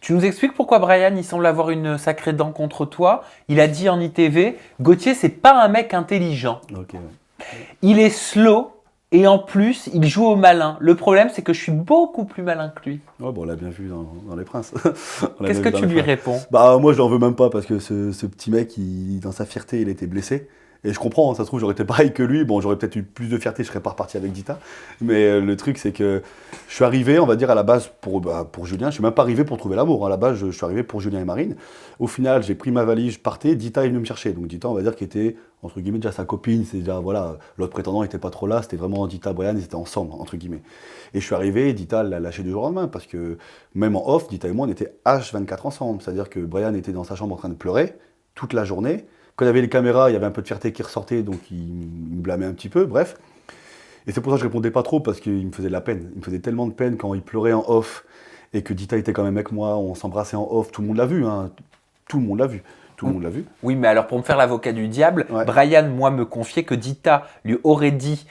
Tu nous expliques pourquoi Brian, il semble avoir une sacrée dent contre toi. Il a dit en ITV, Gauthier, c'est pas un mec intelligent. Ok, ouais. Il est slow et en plus, il joue au malin. Le problème, c'est que je suis beaucoup plus malin que lui. Ouais, bon, on l'a bien vu dans Les Princes. On l'a Qu'est-ce bien que vu dans tu Les lui Princes. réponds? Bah, moi, je l'en veux même pas parce que ce petit mec, dans sa fierté, il était blessé. Et je comprends, hein, ça se trouve, j'aurais été pareil que lui. Bon, j'aurais peut-être eu plus de fierté, je serais pas reparti avec Dita. Mais le truc, c'est que je suis arrivé, on va dire, à la base pour Julien. Je suis même pas arrivé pour trouver l'amour. À la base, je suis arrivé pour Julien et Marine. Au final, j'ai pris ma valise, je partais. Dita est venu me chercher. Donc, Dita, on va dire, qui était, entre guillemets, déjà sa copine. C'est déjà, voilà, l'autre prétendant était pas trop là. C'était vraiment Dita, Brian, ils étaient ensemble, entre guillemets. Et je suis arrivé, Dita l'a lâché du jour au lendemain parce que même en off, Dita et moi, on était H24 ensemble. C'est-à-dire que Brian était dans sa chambre en train de pleurer toute la journée. Quand il y avait les caméras, il y avait un peu de fierté qui ressortait, donc il me blâmait un petit peu, bref. Et c'est pour ça que je répondais pas trop, parce qu'il me faisait de la peine. Il me faisait tellement de peine quand il pleurait en off, et que Dita était quand même avec moi, on s'embrassait en off, tout le monde l'a vu, hein. Tout le monde l'a vu. Tout le monde l'a vu. Oui, mais alors pour me faire l'avocat du diable, Ouais. Brian, moi, me confiait que Dita lui aurait dit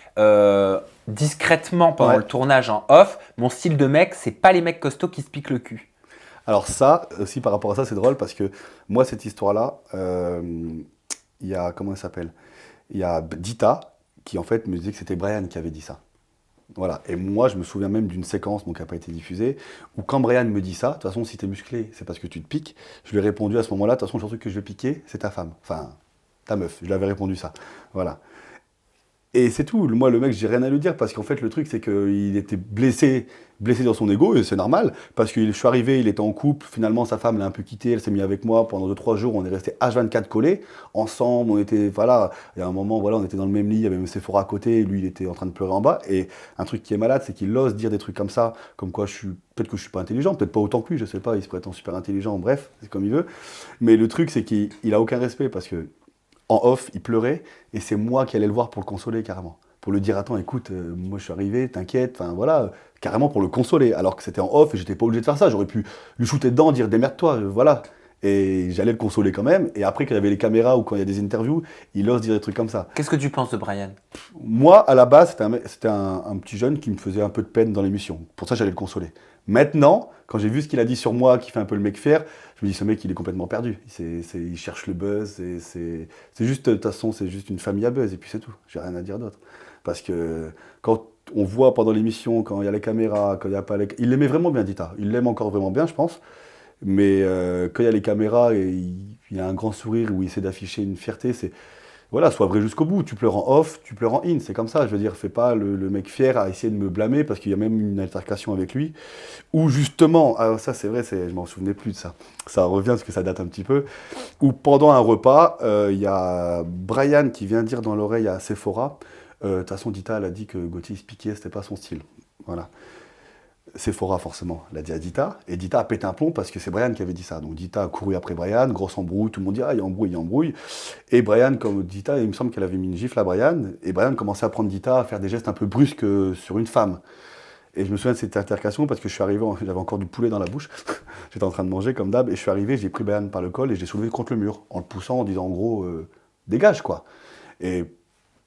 discrètement pendant Ouais. le tournage en off, mon style de mec, c'est pas les mecs costauds qui se piquent le cul. Alors ça, aussi par rapport à ça, c'est drôle, parce que moi, cette histoire-là, il y a, comment elle s'appelle? Il y a Dita, qui en fait me disait que c'était Brian qui avait dit ça. Voilà. Et moi, je me souviens même d'une séquence donc, qui n'a pas été diffusée, où quand Brian me dit ça, de toute façon, si t'es musclé, c'est parce que tu te piques. Je lui ai répondu à ce moment-là, de toute façon, le seul truc que je vais piquer, c'est ta femme. Enfin, ta meuf. Je lui avais répondu ça. Voilà. Et c'est tout. Moi, le mec, j'ai rien à lui dire parce qu'en fait, le truc, c'est qu'il était blessé dans son ego, et c'est normal. Parce que je suis arrivé, il était en couple. Finalement, sa femme l'a un peu quitté. Elle s'est mise avec moi pendant 2 3 jours. On est resté H24 collés ensemble. On était, voilà. Il y a un moment, voilà, on était dans le même lit. Il y avait même Sephora à côté. Et lui, il était en train de pleurer en bas. Et un truc qui est malade, c'est qu'il ose dire des trucs comme ça, comme quoi peut-être que je suis pas intelligent, peut-être pas autant que lui. Je sais pas. Il se prétend super intelligent. Bref, c'est comme il veut. Mais le truc, c'est qu'il a aucun respect parce que en off, il pleurait, et c'est moi qui allais le voir pour le consoler carrément. Pour lui dire, attends, écoute, moi je suis arrivé, t'inquiète, enfin voilà, carrément pour le consoler. Alors que c'était en off et j'étais pas obligé de faire ça. J'aurais pu lui shooter dedans, dire démerde-toi, voilà. Et j'allais le consoler quand même. Et après, quand il y avait les caméras ou quand il y a des interviews, il ose dire des trucs comme ça. Qu'est-ce que tu penses de Brian? Moi, à la base, c'était un petit jeune qui me faisait un peu de peine dans l'émission. Pour ça, j'allais le consoler. Maintenant, quand j'ai vu ce qu'il a dit sur moi, qui fait un peu le mec fier, je me dis, ce mec, il est complètement perdu. Il cherche le buzz. C'est juste, de toute façon, c'est juste une famille à buzz. Et puis c'est tout. J'ai rien à dire d'autre. Parce que quand on voit pendant l'émission, quand il y a les caméras, quand il n'y a pas les... Il l'aimait vraiment bien, Dita. Il l'aime encore vraiment bien, je pense. Mais quand il y a les caméras et il y a un grand sourire où il essaie d'afficher une fierté, c'est voilà, sois vrai jusqu'au bout. Tu pleures en off, tu pleures en in. C'est comme ça. Je veux dire, fais pas le mec fier à essayer de me blâmer parce qu'il y a même une altercation avec lui. Ou justement, alors ça c'est vrai, je m'en souvenais plus de ça. Ça revient parce que ça date un petit peu. Ou pendant un repas, il y a Brian qui vient dire dans l'oreille à Sephora, de toute façon, Dita, elle a dit que Gauthier se piquait, c'était pas son style. Voilà. Sephora, forcément, l'a dit à Dita, et Dita a pété un plomb parce que c'est Brian qui avait dit ça. Donc Dita a couru après Brian, grosse embrouille, tout le monde dit ah, il y a embrouille, il y a embrouille. Et Brian, comme Dita, il me semble qu'elle avait mis une gifle à Brian, et Brian commençait à prendre Dita, à faire des gestes un peu brusques sur une femme. Et je me souviens de cette altercation parce que je suis arrivé, j'avais encore du poulet dans la bouche, j'étais en train de manger comme d'hab, et je suis arrivé, j'ai pris Brian par le col et je l'ai soulevé contre le mur, en le poussant, en disant en gros, dégage quoi. Et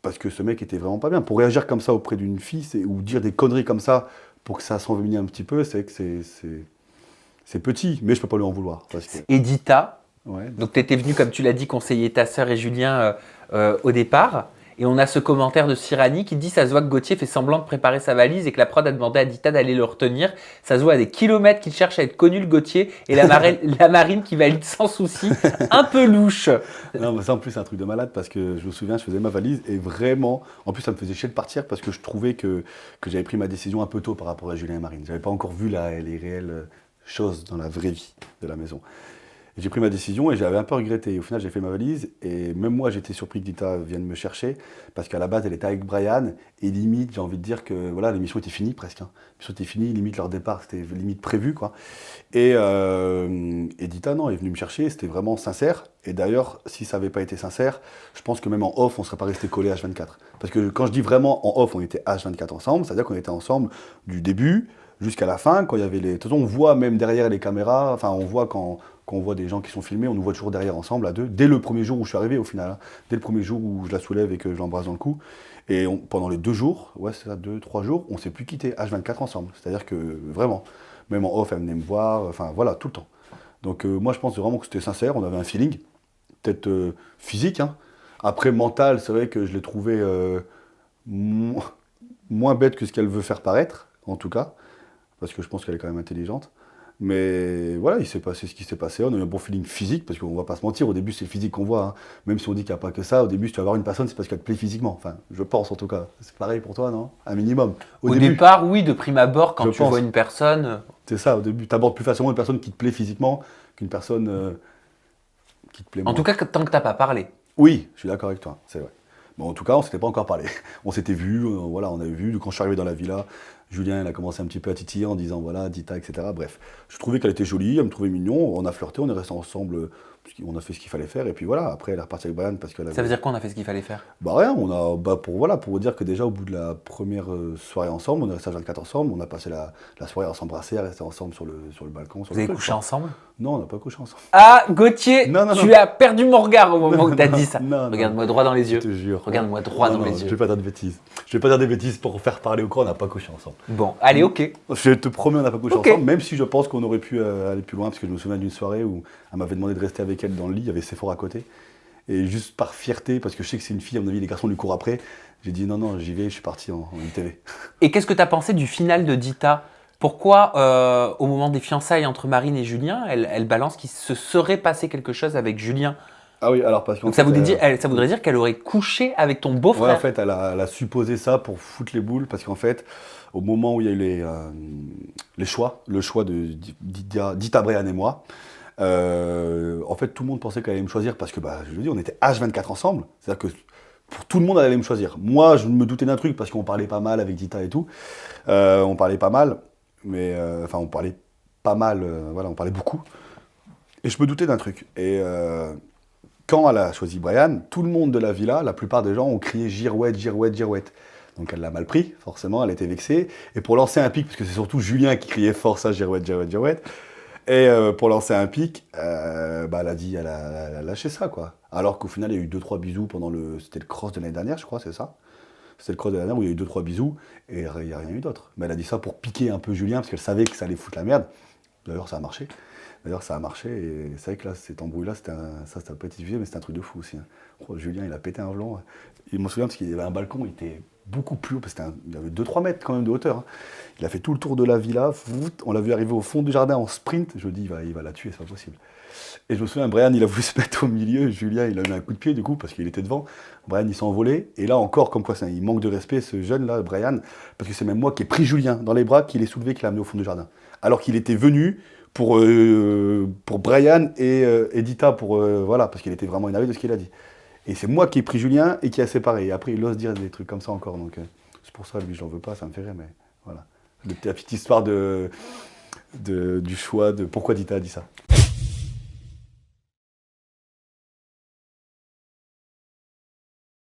parce que ce mec était vraiment pas bien. Pour réagir comme ça auprès d'une fille, ou dire des conneries comme ça, pour que ça s'envenime un petit peu, c'est que c'est petit, mais je peux pas lui en vouloir. Parce que, Edita, ouais. donc tu étais venu, comme tu l'as dit, conseiller ta sœur et Julien au départ. Et on a ce commentaire de Cyrani qui dit ça se voit que Gauthier fait semblant de préparer sa valise et que la prod a demandé à Dita d'aller le retenir. Ça se voit à des kilomètres qu'il cherche à être connu, le Gauthier, et la marine qui valide sans souci. Un peu louche. Non, mais ça en plus c'est un truc de malade parce que je me souviens, je faisais ma valise et vraiment, en plus ça me faisait chier de partir parce que je trouvais que j'avais pris ma décision un peu tôt par rapport à Julien et Marine. J'avais pas encore vu les réelles choses dans la vraie vie de la maison. J'ai pris ma décision et j'avais un peu regretté. Au final, j'ai fait ma valise et même moi, j'étais surpris que Dita vienne me chercher parce qu'à la base, elle était avec Brian et limite, j'ai envie de dire que voilà, l'émission était finie presque. Hein. L'émission était finie, limite leur départ, c'était limite prévu quoi. Et Dita, non, est venue me chercher, c'était vraiment sincère. Et d'ailleurs, si ça n'avait pas été sincère, je pense que même en off, on ne serait pas resté collé H24. Parce que quand je dis vraiment en off, on était H24 ensemble, c'est-à-dire qu'on était ensemble du début jusqu'à la fin, quand il y avait les... De toute façon, on voit même derrière les caméras, enfin, on voit quand on voit des gens qui sont filmés, on nous voit toujours derrière ensemble, à deux, dès le premier jour où je suis arrivé au final, hein. Dès le premier jour où je la soulève et que je l'embrasse dans le cou. Pendant les 2 jours, ouais c'est ça, 2 3 jours, on s'est plus quitté H24 ensemble. C'est-à-dire que vraiment, Même en off, elle venait me voir, enfin voilà, tout le temps. Donc moi, je pense vraiment que c'était sincère, on avait un feeling, peut-être physique, hein. Après, mental, c'est vrai que je l'ai trouvé mo- moins bête que ce qu'elle veut faire paraître, en tout cas, parce que je pense qu'elle est quand même intelligente. Mais voilà, il s'est passé ce qui s'est passé. On a eu un bon feeling physique, parce qu'on va pas se mentir, au début c'est le physique qu'on voit, hein. Même si on dit qu'il n'y a pas que ça, au début si tu vas voir une personne, c'est parce qu'elle te plaît physiquement. Enfin, je pense en tout cas. C'est pareil pour toi, non? Un minimum. Au départ, oui, de prime abord, quand Je tu pense. vois une personne. C'est ça, au début, tu abordes plus facilement une personne qui te plaît physiquement qu'une personne qui te plaît En moins. tout cas, tant que t'as pas parlé. Oui, je suis d'accord avec toi, c'est vrai. Bon, en tout cas, on s'était pas encore parlé. On s'était vu, voilà, on avait vu. Quand je suis arrivé dans la villa, Julien, il a commencé un petit peu à titiller en disant voilà, Dita, etc. Bref, je trouvais qu'elle était jolie, elle me trouvait mignon. On a flirté, on est resté ensemble, on a fait ce qu'il fallait faire. Et puis voilà, après, elle est repartie avec Brian parce qu'elle avait. Ça veut dire quoi, on a fait ce qu'il fallait faire? Bah rien, on a, bah pour voilà, pour vous dire que déjà au bout de la première soirée ensemble, on est resté à 24 ensemble, on a passé la soirée à s'embrasser, à rester ensemble sur le balcon. Sur Vous le avez truc, couché quoi. ensemble? Non, on n'a pas couché ensemble. Ah, Gauthier, Non, non, tu non. as perdu mon regard au moment où t'as dit ça. Non, non. Regarde-moi droit dans les Je yeux. te jure. Regarde-moi droit Non, dans non, les je yeux. vais pas dire de bêtises. Je vais pas dire des bêtises pour faire parler au corps, on n'a pas couché ensemble. Bon, allez, ok. Je te promets, on n'a pas couché Ok. ensemble, même si je pense qu'on aurait pu aller plus loin, parce que je me souviens d'une soirée où elle m'avait demandé de rester avec elle dans le lit, il y avait Sephora à côté. Et juste par fierté, parce que je sais que c'est une fille, à mon avis, les garçons lui courent après, j'ai dit non, non, j'y vais, je suis parti en ITV. Et qu'est-ce que t'as pensé du final de Dita? Pourquoi, au moment des fiançailles entre Marine et Julien, elle balance qu'il se serait passé quelque chose avec Julien? Ah oui, alors parce qu'en Donc fait, ça voudrait dire qu'elle aurait couché avec ton ouais, beau-frère. en fait, elle a supposé ça pour foutre les boules, parce qu'en fait, au moment où il y a eu les choix, le choix de Dita, Brian et moi, en fait, tout le monde pensait qu'elle allait me choisir, parce que, bah, je le dis, on était H24 ensemble, c'est-à-dire que pour tout le monde, elle allait me choisir. Moi, je me doutais d'un truc, parce qu'on parlait pas mal avec Dita et tout, on parlait pas mal, mais, enfin, on parlait pas mal, voilà, on parlait beaucoup, et je me doutais d'un truc, et quand elle a choisi Brian, tout le monde de la villa, la plupart des gens ont crié girouette, girouette, girouette. Donc elle l'a mal pris, forcément, elle était vexée. Et pour lancer un pic, parce que c'est surtout Julien qui criait fort ça, girouette, girouette, girouette. Et pour lancer un pic, bah, elle a dit, elle a lâché ça, quoi. Alors qu'au final, il y a eu 2-3 bisous pendant c'était le cross de l'année dernière, je crois, c'est ça. C'était le cross de l'année dernière où il y a eu 2-3 bisous, et il n'y a rien eu d'autre. Mais elle a dit ça pour piquer un peu Julien, parce qu'elle savait que ça allait foutre la merde. D'ailleurs, ça a marché. Et c'est vrai que là, cette embrouille-là, ça, c'était un petit sujet, mais c'était un truc de fou aussi, hein. Oh, Julien, il a pété un plomb. Je me souviens parce qu'il y avait un balcon, il était beaucoup plus haut, parce qu'il y avait 2-3 mètres quand même de hauteur, hein. Il a fait tout le tour de la villa, on l'a vu arriver au fond du jardin en sprint. Je me dis, il va la tuer, c'est pas possible. Et je me souviens, Brian, il a voulu se mettre au milieu, Julien, il a eu un coup de pied du coup, parce qu'il était devant. Brian, il s'est envolé. Et là encore, comme quoi, il manque de respect, ce jeune-là, Brian, parce que c'est même moi qui ai pris Julien dans les bras, qui l'ai soulevé, qui l'a amené au fond du jardin. Alors qu'il était venu pour Brian et Edita, voilà, parce qu'il était vraiment énervé de ce qu'il a dit. Et c'est moi qui ai pris Julien et qui a séparé. Et après, il ose dire des trucs comme ça encore. Donc c'est pour ça, lui, je l'en veux pas, ça me fait rire, mais voilà. La petite histoire du choix de pourquoi Dita a dit ça.